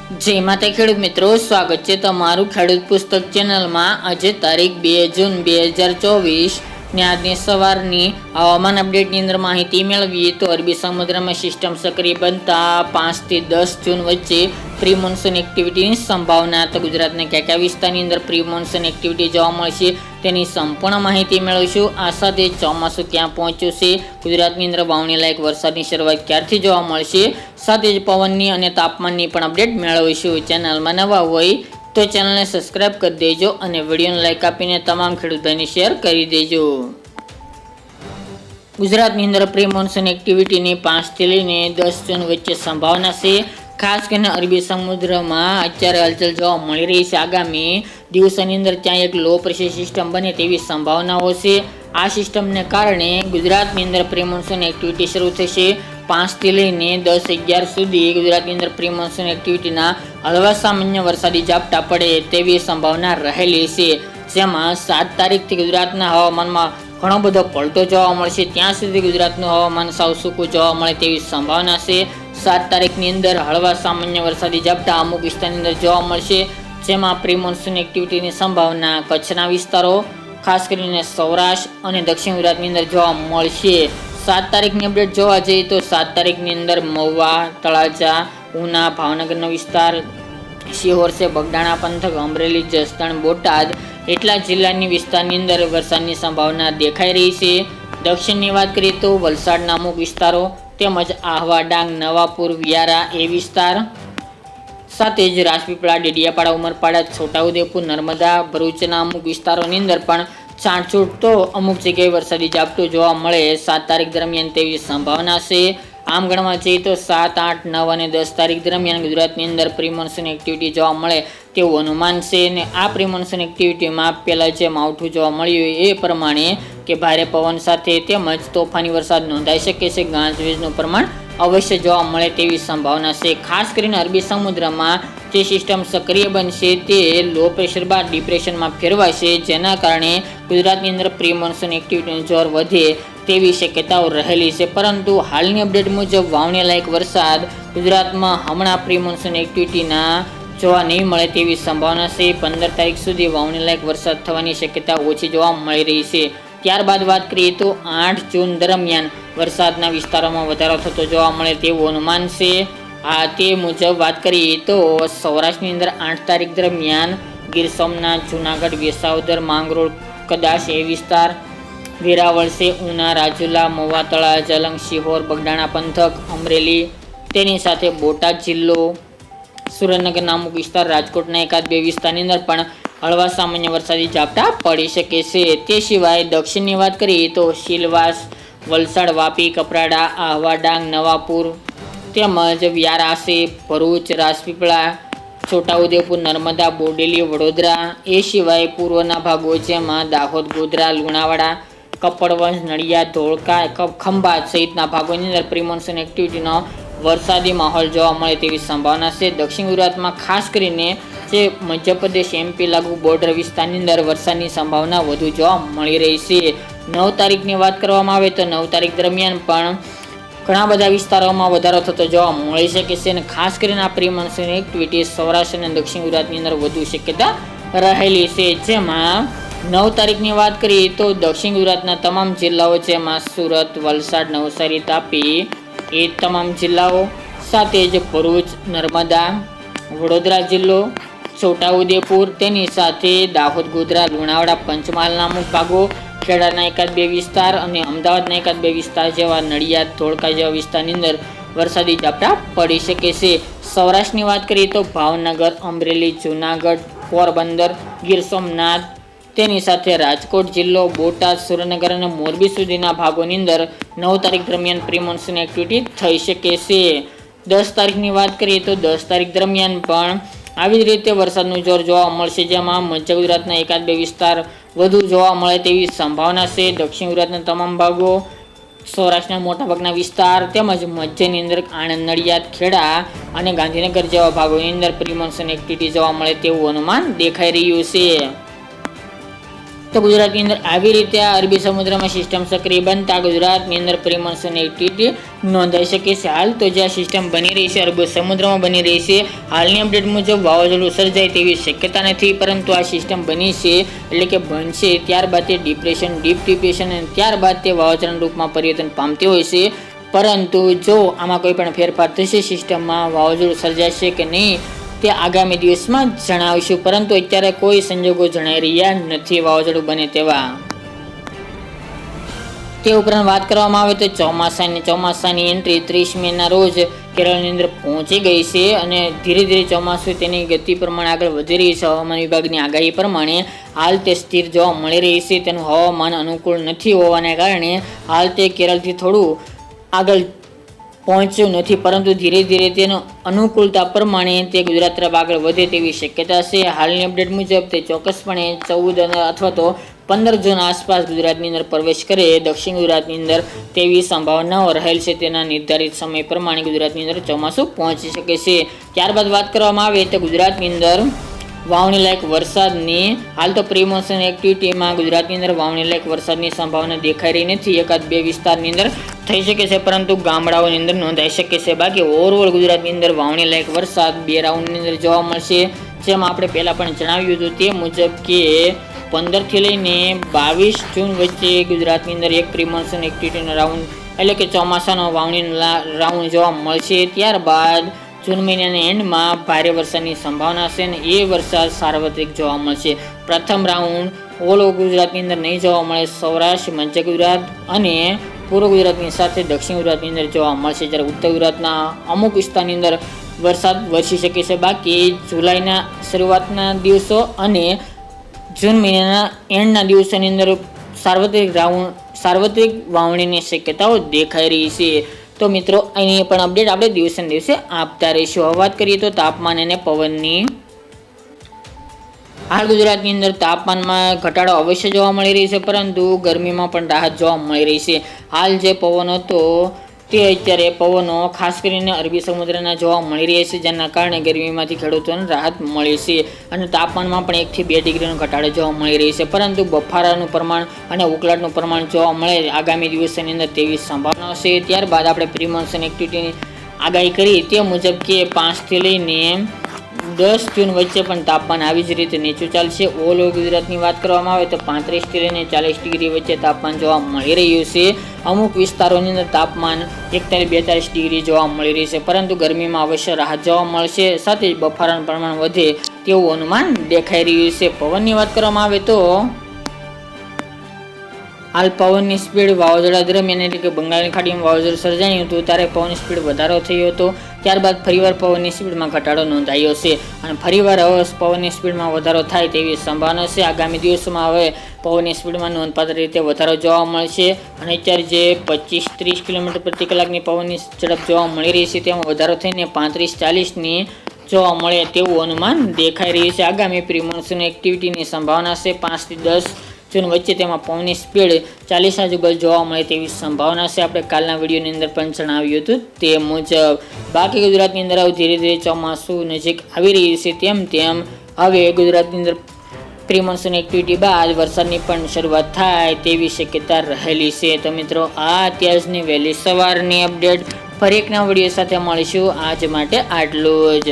જય માતા ખેડૂત મિત્રો, સ્વાગત છે તમારું ખેડૂત પુસ્તક ચેનલમાં। આજે તારીખ 2 જૂન 2024 ને આજની સવારની હવામાન અપડેટની અંદર માહિતી મેળવીએ તો અરબી સમુદ્રમાં સિસ્ટમ સક્રિય બનતા 5 થી 10 જૂન વચ્ચે પ્રી મોન્સૂન એક્ટિવિટીની સંભાવના। તો ગુજરાતના કયા વિસ્તારની અંદર પ્રી મોન્સૂન એક્ટિવિટી જોવા મળશે તેની સંપૂર્ણ માહિતી મેળવીશું। આ સાથે ચોમાસું ક્યાં પહોંચ્યું છે, ગુજરાતની અંદર વાવણી લાયક વરસાદની શરૂઆત ક્યારથી જોવા મળશે, સાથે જ પવનની અને તાપમાનની પણ અપડેટ મેળવીશું। ચેનલમાં નવા હોય તો ચેનલને સબસ્ક્રાઇબ કરી દેજો અને વિડીયોને લાઇક આપીને તમામ ખેડૂત ભાઈને શેર કરી દેજો। ગુજરાતની અંદર પ્રી મોન્સૂન એક્ટિવિટીની 5 થી લઈને 10 જૂન વચ્ચે સંભાવના છે। ખાસ કરીને અરબી સમુદ્રમાં અત્યારે હલચલ જોવા મળી રહી છે। આગામી દિવસોની અંદર ત્યાં એક લો પ્રેશર સિસ્ટમ બને તેવી સંભાવનાઓ છે। આ સિસ્ટમને કારણે ગુજરાતની અંદર પ્રી મોન્સૂન એક્ટિવિટી શરૂ થશે। 5 થી લઈને 10-11 સુધી ગુજરાતની અંદર પ્રી મોન્સૂન એક્ટિવિટીના હળવા સામાન્ય વરસાદી ઝાપટા પડે તેવી સંભાવના રહેલી છે। જેમાં 7 તારીખથી ગુજરાતના હવામાનમાં ઘણો બધો પલટો જોવા મળશે। ત્યાં સુધી ગુજરાતનું હવામાન સાવ સૂકું જોવા મળે તેવી સંભાવના છે। 7 તારીખની અંદર હળવા સામાન્ય વરસાદી ઝાપટા અમુક વિસ્તારની અંદર જોવા મળશે, જેમાં પ્રી મોન્સૂન એક્ટિવિટીની સંભાવના કચ્છના વિસ્તારો, ખાસ કરીને સૌરાષ્ટ્ર અને દક્ષિણ ગુજરાતની અંદર જોવા મળશે। 7 તારીખની અપડેટ જોવા જઈએ તો 7 તારીખની અંદર મહુવા, તળાજા, ઉના, ભાવનગરનો વિસ્તાર, સિહોર છે, બગદાણા પંથક, અમરેલી, જસદણ, બોટાદ એટલા જિલ્લાની વિસ્તારની અંદર વરસાદની સંભાવના દેખાઈ રહી છે। દક્ષિણની વાત કરીએ તો વલસાડના અમુક વિસ્તારો તેમજ આહવા, ડાંગ, નવાપુર, વિયારા એ વિસ્તાર, સાથે જ રાજપીપળા, ડેડિયાપાડા, ઉમરપાડા, છોટાઉદેપુર, નર્મદા, ભરૂચના અમુક વિસ્તારોની અંદર પણ છાંટછૂટ તો અમુક જગ્યાએ વરસાદી ઝાપટું જોવા મળે 7 તારીખ દરમિયાન તેવી સંભાવના છે। આમ ગણવા જઈએ તો 7, 8, 9 અને 10 તારીખ દરમિયાન ગુજરાતની અંદર પ્રી મોન્સૂન એક્ટિવિટી જોવા મળે તેવું અનુમાન છે। અને આ પ્રી મોન્સૂન એક્ટિવિટીમાં પહેલાં જે માવઠું જોવા મળ્યું એ પ્રમાણે કે ભારે પવન સાથે તેમજ તોફાની વરસાદ નોંધાઈ શકે છે, ગાજવીજનું પ્રમાણ અવશ્ય જોવા મળે તેવી સંભાવના છે। ખાસ કરીને અરબી સમુદ્રમાં જે સિસ્ટમ સક્રિય બનશે તે લો પ્રેશર બાદ ડિપ્રેશનમાં ફેરવાશે, જેના કારણે ગુજરાતની અંદર પ્રી મોન્સૂન એક્ટિવિટીનું જોર વધે તેવી શક્યતાઓ રહેલી છે। પરંતુ હાલની અપડેટ મુજબ વાવણી લાયક વરસાદ ગુજરાતમાં હમણાં પ્રી મોન્સૂન એક્ટિવિટીના જોવા નહીં મળે તેવી સંભાવના છે। 15 તારીખ સુધી વાવણી લાયક વરસાદ થવાની શક્યતા ઓછી જોવા મળી રહી છે। ત્યારબાદ વાત કરીએ તો 8 જૂન દરમિયાન વરસાદના વિસ્તારોમાં વધારો થતો જોવા મળે તેવું અનુમાન છે। તે મુજબ વાત કરીએ તો સૌરાષ્ટ્રની અંદર 8 તારીખ દરમિયાન ગીર સોમનાથ, જૂનાગઢ, વિસાવદર, માંગરોળ, કદાચ એ વિસ્તાર, વેરાવળ છે, ઉના, રાજુલા, મહુવા, તળાજા, જલંગ, સિહોર, બગદાણા પંથક, અમરેલી, તેની સાથે બોટાદ જિલ્લો, સુરેન્દ્રનગરના અમુક વિસ્તાર, રાજકોટના 1-2 વિસ્તારની અંદર પણ હળવા સામાન્ય વરસાદી ઝાપટા પડી શકે છે। તે સિવાય દક્ષિણની વાત કરીએ તો સિલવાસ, વલસાડ, વાપી, કપરાડા, આહવા, ડાંગ, નવાપુર તેમજ વ્યારા છે, ભરૂચ, રાજપીપળા, છોટાઉદેપુર, નર્મદા, બોડેલી, વડોદરા એ સિવાય પૂર્વના ભાગો જેમાં દાહોદ, ગોધરા, લુણાવાડા, કપડવંજ, નડિયાદ, ધોળકા, ખંભાત સહિતના ભાગોની અંદર પ્રી મોન્સૂન એક્ટિવિટીનો વરસાદી માહોલ જોવા મળે તેવી સંભાવના છે। દક્ષિણ ગુજરાતમાં ખાસ કરીને જે મધ્યપ્રદેશ, એમપી લાગુ બોર્ડર વિસ્તારની અંદર વરસાદની સંભાવના વધુ જોવા મળી રહી છે। 9 તારીખની વાત કરવામાં આવે તો 9 તારીખ દરમિયાન પણ ઘણા બધા વિસ્તારોમાં વધારો થતો જોવા મળી શકે છે અને ખાસ કરીને આ પ્રી મોન્સૂન એક્ટિવિટી સૌરાષ્ટ્ર અને દક્ષિણ ગુજરાતની અંદર વધુ શક્યતા રહેલી છે। જેમાં 9 તારીખની વાત કરીએ તો દક્ષિણ ગુજરાતના તમામ જિલ્લાઓ જેમાં સુરત, વલસાડ, નવસારી, તાપી એ તમામ જિલ્લાઓ, સાથે જ ભરૂચ, નર્મદા, વડોદરા જિલ્લો, છોટાઉદેપુર, તેની સાથે દાહોદ, ગોધરા, લુણાવાડા, પંચમહાલના અમુક ભાગો, ખેડાના 1-2 વિસ્તાર અને અમદાવાદના 1-2 વિસ્તાર જેવા નડિયાદ, ધોળકા જેવા વિસ્તારની અંદર વરસાદી ઝાપટા પડી શકે છે। સૌરાષ્ટ્રની વાત કરીએ તો ભાવનગર, અમરેલી, જૂનાગઢ, પોરબંદર, ગીર સોમનાથ, તેની સાથે રાજકોટ જિલ્લો, બોટાદ, સુરેન્દ્રનગર અને મોરબી સુધીના ભાગોની અંદર 9 તારીખ દરમિયાન પ્રી મોન્સૂન એક્ટિવિટી થઈ શકે છે। 10 તારીખની વાત કરીએ તો 10 તારીખ દરમિયાન પણ આવી જ રીતે વરસાદનું જોર જોવા મળશે, જેમાં મધ્ય ગુજરાતના 1-2 વિસ્તાર વધુ જોવા મળે તેવી સંભાવના છે। દક્ષિણ ગુજરાતના તમામ ભાગો, સૌરાષ્ટ્રના મોટાભાગના વિસ્તાર તેમજ મધ્યની અંદર આણંદ, નડિયાદ, ખેડા અને ગાંધીનગર જેવા ભાગોની અંદર પ્રી મોન્સૂન એક્ટિવિટી જોવા મળે તેવું અનુમાન દેખાઈ રહ્યું છે। તો ગુજરાતની અંદર આવી રીતે આ અરબી સમુદ્રમાં સિસ્ટમ સક્રિય બનતા ગુજરાતની અંદર પ્રી મોન્સૂન એક્ટિવિટી નોંધાઈ શકે છે. હાલ તો જે આ સિસ્ટમ બની રહી છે અરબી સમુદ્રમાં બની રહી છે, હાલની અપડેટ મુજબ વાવાઝોડું સર્જાય તેવી શક્યતા નથી, પરંતુ આ સિસ્ટમ બની છે એટલે કે બનશે ત્યારબાદ તે ડિપ્રેશન, ડીપ ડિપ્રેશન અને ત્યારબાદ તે વાવાઝોડાના રૂપમાં પરિવર્તન પામતી હોય છે. પરંતુ જો આમાં કોઈ પણ ફેરફાર થશે, સિસ્ટમમાં વાવાઝોડું સર્જાશે કે નહીં તે આગામી દિવસમાં જણાવીશું, પરંતુ અત્યારે કોઈ સંજોગો જણાઈ રહ્યા નથી વાવાઝોડું બને તેવા. તે ઉપરાંત વાત કરવામાં આવે તો ચોમાસાની એન્ટ્રી 30 મેના રોજ કેરળની અંદર પહોંચી ગઈ છે અને ધીરે ધીરે ચોમાસું તેની ગતિ પ્રમાણે આગળ વધી રહી છે. હવામાન વિભાગની આગાહી પ્રમાણે હાલ તે સ્થિર જોવા મળી રહી છે. તેનું હવામાન અનુકૂળ નથી હોવાને કારણે હાલ તે કેરળથી થોડું આગળ પહોંચ્યું નથી, પરંતુ ધીરે ધીરે તેનો અનુકૂળતા પ્રમાણે તે ગુજરાત તરફ આગળ વધે તેવી શક્યતા છે. હાલની અપડેટ મુજબ તે ચોક્કસપણે 14 અથવા તો 15 જૂન આસપાસ ગુજરાતની અંદર પ્રવેશ કરે, દક્ષિણ ગુજરાતની અંદર તેવી સંભાવનાઓ રહેલ છે. તેના નિર્ધારિત સમય પ્રમાણે ગુજરાતની અંદર ચોમાસું પહોંચી શકે છે. ત્યારબાદ વાત કરવામાં આવે તો ગુજરાતની અંદર વાવણી લાયક વરસાદની હાલ તો પ્રી મોન્સૂન એક્ટિવિટીમાં ગુજરાતની અંદર વાવણી લાયક વરસાદની સંભાવના દેખાઈ રહી નથી. એકાદ બે વિસ્તારની અંદર થઈ શકે છે, પરંતુ ગામડાઓની અંદર નોંધાઈ શકે છે. બાકી ઓવરઓલ ગુજરાતની અંદર વાવણી લાયક વરસાદ 2 રાઉન્ડની અંદર જોવા મળશે, જેમ આપણે પહેલાં પણ જણાવ્યું હતું તે મુજબ કે 15 થી લઈને 22 જૂન વચ્ચે ગુજરાતની અંદર એક પ્રી મોન્સૂન એક્ટિવિટીનો રાઉન્ડ એટલે કે ચોમાસાનો વાવણીનો રાઉન્ડ જોવા મળશે. ત્યારબાદ જૂન મહિનાના એન્ડમાં ભારે વરસાદની સંભાવના છે અને એ વરસાદ સાર્વત્રિક જોવા મળશે. પ્રથમ રાઉન્ડ ઓલ ગુજરાતની અંદર નહીં જોવા મળે, સૌરાષ્ટ્ર, મધ્ય ગુજરાત અને પૂર્વ ગુજરાતની સાથે દક્ષિણ ગુજરાતની અંદર જોવા મળશે, જ્યારે ઉત્તર ગુજરાતના અમુક વિસ્તારની અંદર વરસાદ વરસી શકે છે. બાકી જુલાઈના શરૂઆતના દિવસો અને જૂન મહિનાના એન્ડના દિવસોની અંદર સાર્વત્રિક વાવણીની શક્યતાઓ દેખાઈ રહી છે. તો મિત્રો અહીં પણ અપડેટ આપણે દિવસે ને દિવસે આપતા રહીશું. હવે વાત કરીએ તો તાપમાન અને પવનની. હાલ ગુજરાતની અંદર તાપમાનમાં ઘટાડો અવશ્ય જોવા મળી રહી છે, પરંતુ ગરમીમાં પણ રાહત જોવા મળી રહી છે. હાલ જે પવન હતો તે અત્યારે પવનો ખાસ કરીને અરબી સમુદ્રના જોવા મળી રહ્યા છે, જેના કારણે ગરમીમાંથી ખેડૂતોને રાહત મળી છે અને તાપમાનમાં પણ 1 થી 2 ડિગ્રીનો ઘટાડો જોવા મળી રહી છે. પરંતુ બફારાનું પ્રમાણ અને ઉકળાટનું પ્રમાણ જોવા મળે આગામી દિવસોની અંદર તેવી સંભાવના છે. ત્યારબાદ આપણે પ્રી મોન્સૂન એક્ટિવિટીની આગાહી કરી તે મુજબ કે 5 થી લઈને 10 જૂન વચ્ચે પણ તાપમાન આવી જ રીતે નીચું ચાલશે. ઓલ ઓવર ગુજરાતની વાત કરવામાં આવે તો 35 થી લઈને 40 ડિગ્રી વચ્ચે તાપમાન જોવા મળી રહ્યું છે. અમુક વિસ્તારોની અંદર તાપમાન 41-42 ડિગ્રી જોવા મળી રહી છે, પરંતુ ગરમીમાં અવશ્ય રાહત જોવા મળશે, સાથે જ બફારાનું પ્રમાણ વધે તેવું અનુમાન દેખાઈ રહ્યું છે. પવનની વાત કરવામાં આવે તો હાલ પવનની સ્પીડ વાવાઝોડા દરમિયાન એટલે કે બંગાળની ખાડીમાં વાવાઝોડું સર્જાયું હતું ત્યારે પવનની સ્પીડ વધારો થયો હતો. ત્યારબાદ ફરીવાર પવનની સ્પીડમાં ઘટાડો નોંધાયો છે અને ફરીવાર હવે પવનની સ્પીડમાં વધારો થાય તેવી સંભાવના છે. આગામી દિવસોમાં હવે પવનની સ્પીડમાં નોંધપાત્ર રીતે વધારો જોવા મળશે અને અત્યારે જે 25-30 કિલોમીટર પ્રતિ કલાકની પવનની ઝડપ જોવા મળી રહી છે તેમાં વધારો થઈને 35-40ની જોવા મળે તેવું અનુમાન દેખાઈ રહ્યું છે. આગામી પ્રી મોન્સૂન એક્ટિવિટીની સંભાવના છે 5 થી 10 જૂન વચ્ચે, તેમાં પવનની સ્પીડ 40 આજુબાજુ જોવા મળે તેવી સંભાવના છે. આપણે કાલના વિડીયોની અંદર પણ જણાવ્યું હતું તે મુજબ. બાકી ગુજરાતની અંદર ધીરે ધીરે ચોમાસું નજીક આવી રહ્યું છે, તેમ તેમ હવે ગુજરાતની અંદર પ્રી મોન્સૂન એક્ટિવિટી બાદ વરસાદની પણ શરૂઆત થાય તેવી શક્યતા રહેલી છે. તો મિત્રો આ અત્યારની વહેલી સવારની અપડેટ. ફરી એક નવા વિડીયો સાથે મળીશું. આજ માટે આટલું જ.